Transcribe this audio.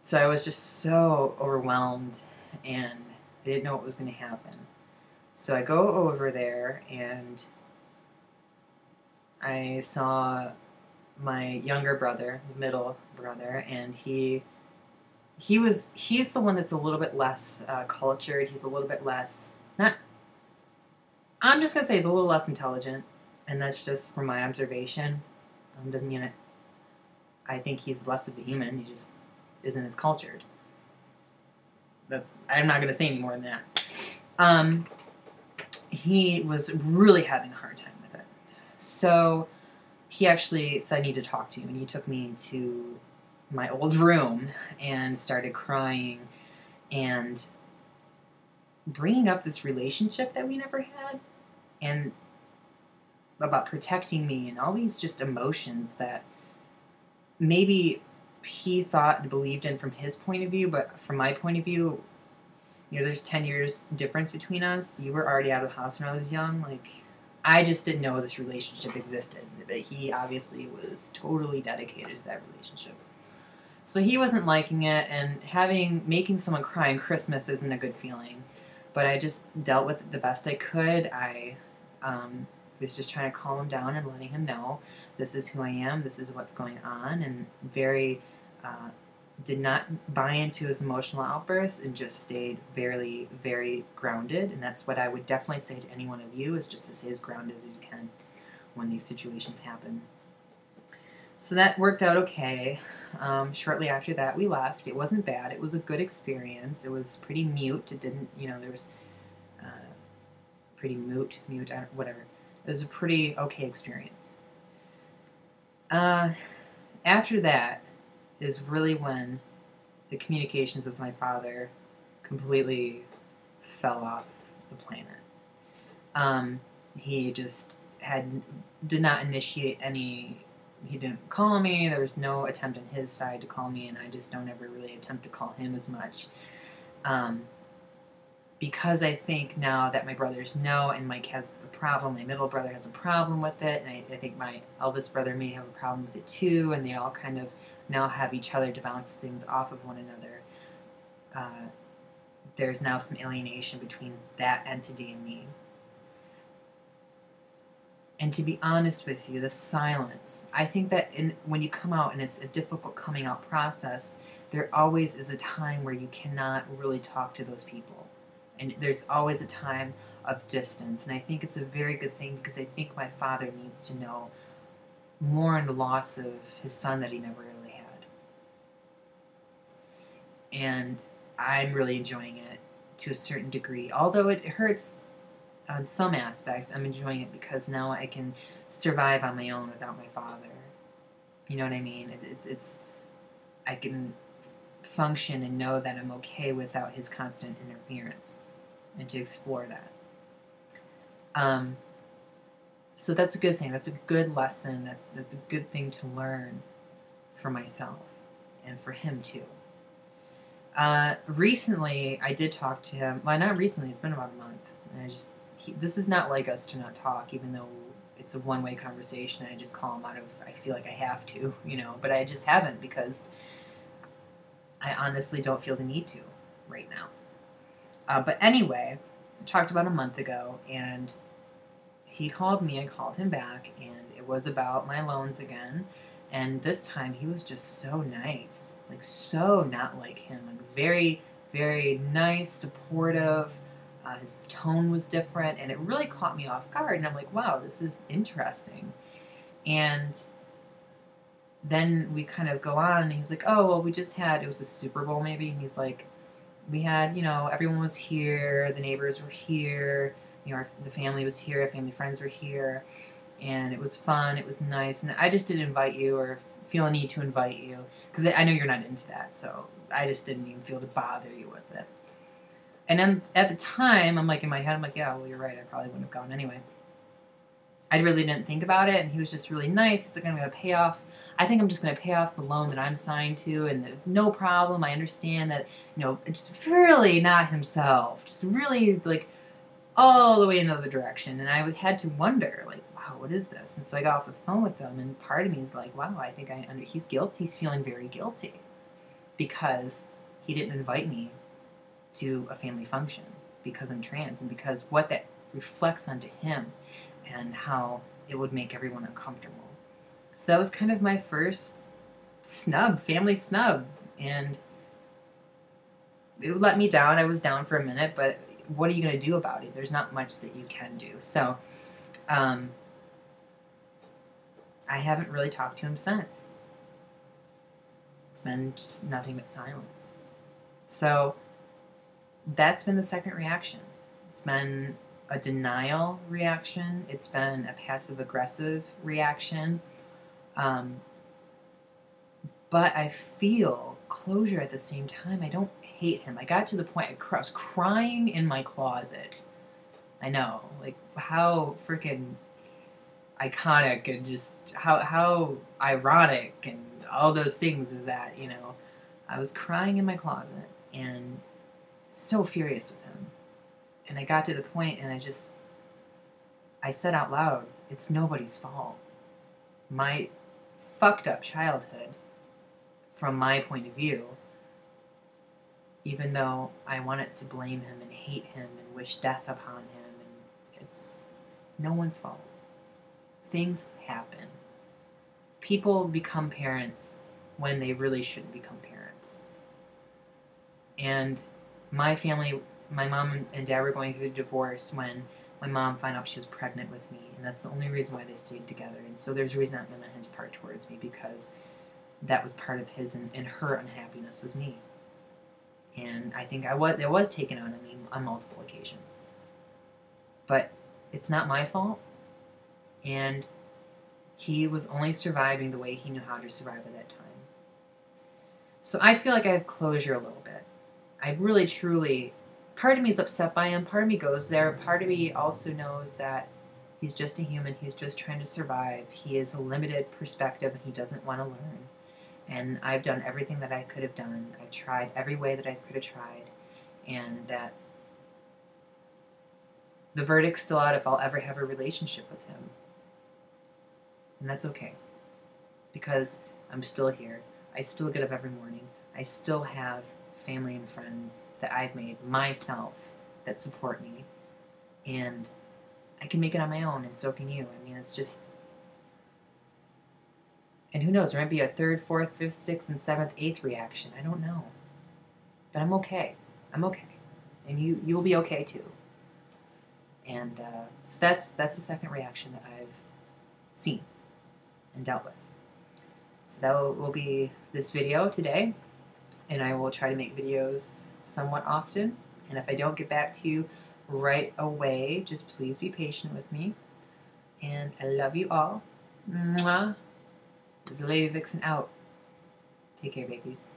So I was just so overwhelmed, and I didn't know what was going to happen. So I go over there, and I saw my younger brother, middle brother, and he's the one that's a little bit less cultured. He's a little bit less, not, I'm just gonna say he's a little less intelligent, and that's just from my observation. Doesn't mean it. I think he's less of a human. He just isn't as cultured. I'm not gonna say any more than that. He was really having a hard time with it. So he actually said, I need to talk to you. And he took me to my old room and started crying and bringing up this relationship that we never had and about protecting me and all these just emotions that maybe he thought and believed in from his point of view, but from my point of view, there's 10 years difference between us. You were already out of the house when I was young. I just didn't know this relationship existed. But he obviously was totally dedicated to that relationship. So he wasn't liking it, and making someone cry on Christmas isn't a good feeling. But I just dealt with it the best I could. I was just trying to calm him down and letting him know this is who I am, this is what's going on, and did not buy into his emotional outbursts and just stayed very, very grounded. And that's what I would definitely say to any one of you, is just to stay as grounded as you can when these situations happen. So that worked out okay. Shortly after that, we left. It wasn't bad. It was a good experience. It was pretty mute. It didn't, there was pretty mute, whatever. It was a pretty okay experience. After that is really when the communications with my father completely fell off the planet. He just did not initiate any. He didn't call me. There was no attempt on his side to call me, and I just don't ever really attempt to call him as much. Because I think now that my brothers know, and Mike has a problem, my middle brother has a problem with it, and I think my eldest brother may have a problem with it too, and they all kind of now have each other to bounce things off of one another. There's now some alienation between that entity and me. And to be honest with you, the silence, I think that when you come out and it's a difficult coming out process, there always is a time where you cannot really talk to those people. And there's always a time of distance. And I think it's a very good thing, because I think my father needs to know more on the loss of his son that he never really had. And I'm really enjoying it to a certain degree. Although it hurts on some aspects, I'm enjoying it because now I can survive on my own without my father. You know what I mean? I can function and know that I'm okay without his constant interference, and to explore that. So that's a good thing. That's a good lesson. That's a good thing to learn for myself and for him too. Recently, I did talk to him. Well, not recently. It's been about a month. And this is not like us to not talk, even though it's a one-way conversation. I just call him out of, I feel like I have to, but I just haven't, because I honestly don't feel the need to right now. But anyway, I talked about a month ago, and he called me, I called him back, and it was about my loans again. And this time he was just so nice, so not like him, very, very nice, supportive. His tone was different, and it really caught me off guard. And I'm like, wow, this is interesting. And then we kind of go on, and he's like, oh, well, we just had, it was a Super Bowl maybe, and he's like, we had, everyone was here, the neighbors were here, the family was here, our family friends were here, and it was fun, it was nice, and I just didn't invite you or feel a need to invite you, because I know you're not into that, so I just didn't even feel to bother you with it. And then at the time, I'm like, in my head, I'm like, yeah, well, you're right, I probably wouldn't have gone anyway. I really didn't think about it, and he was just really nice. He's like, I'm going to pay off, I think I'm just going to pay off the loan that I'm signed to, and no problem, I understand that, just really not himself, just really, all the way in another direction, and I had to wonder, wow, what is this? And so I got off the phone with him, and part of me is like, wow, I think he's guilty, he's feeling very guilty. because he didn't invite me to a family function because I'm trans, and because what that reflects onto him and how it would make everyone uncomfortable. So that was kind of my first snub, family snub, and it let me down. I was down for a minute, but what are you going to do about it? There's not much that you can do. So I haven't really talked to him since. It's been just nothing but silence. So that's been the second reaction. It's been a denial reaction. It's been a passive-aggressive reaction. But I feel closure at the same time. I don't hate him. I got to the point I was crying in my closet. I know, like, how freaking iconic and just how ironic and all those things is that, you know. I was crying in my closet and so furious with him. And I got to the point and I said out loud, it's nobody's fault. My fucked up childhood, from my point of view, even though I wanted to blame him and hate him and wish death upon him, and it's no one's fault. Things happen. People become parents when they really shouldn't become parents. And my family, my mom and dad were going through a divorce when my mom found out she was pregnant with me, and that's the only reason why they stayed together. And so there's resentment on his part towards me, because that was part of his and her unhappiness was me. And I think it was taken out on me on multiple occasions. But it's not my fault, and he was only surviving the way he knew how to survive at that time. So I feel like I have closure a little bit. I really, truly, part of me is upset by him, part of me goes there, part of me also knows that he's just a human, he's just trying to survive, he has a limited perspective and he doesn't want to learn. And I've done everything that I could have done. I've tried every way that I could have tried. And that the verdict's still out if I'll ever have a relationship with him. And that's okay. Because I'm still here. I still get up every morning. I still have family and friends that I've made myself that support me. And I can make it on my own, and so can you. I mean, it's just... And who knows, there might be a third, fourth, fifth, sixth, and seventh, eighth reaction. I don't know. But I'm okay. I'm okay. And you'll be okay too. And so that's the second reaction that I've seen and dealt with. So that will be this video today. And I will try to make videos somewhat often. And if I don't get back to you right away, just please be patient with me. And I love you all. Mwah. This is Lady Vixen out. Take care, babies.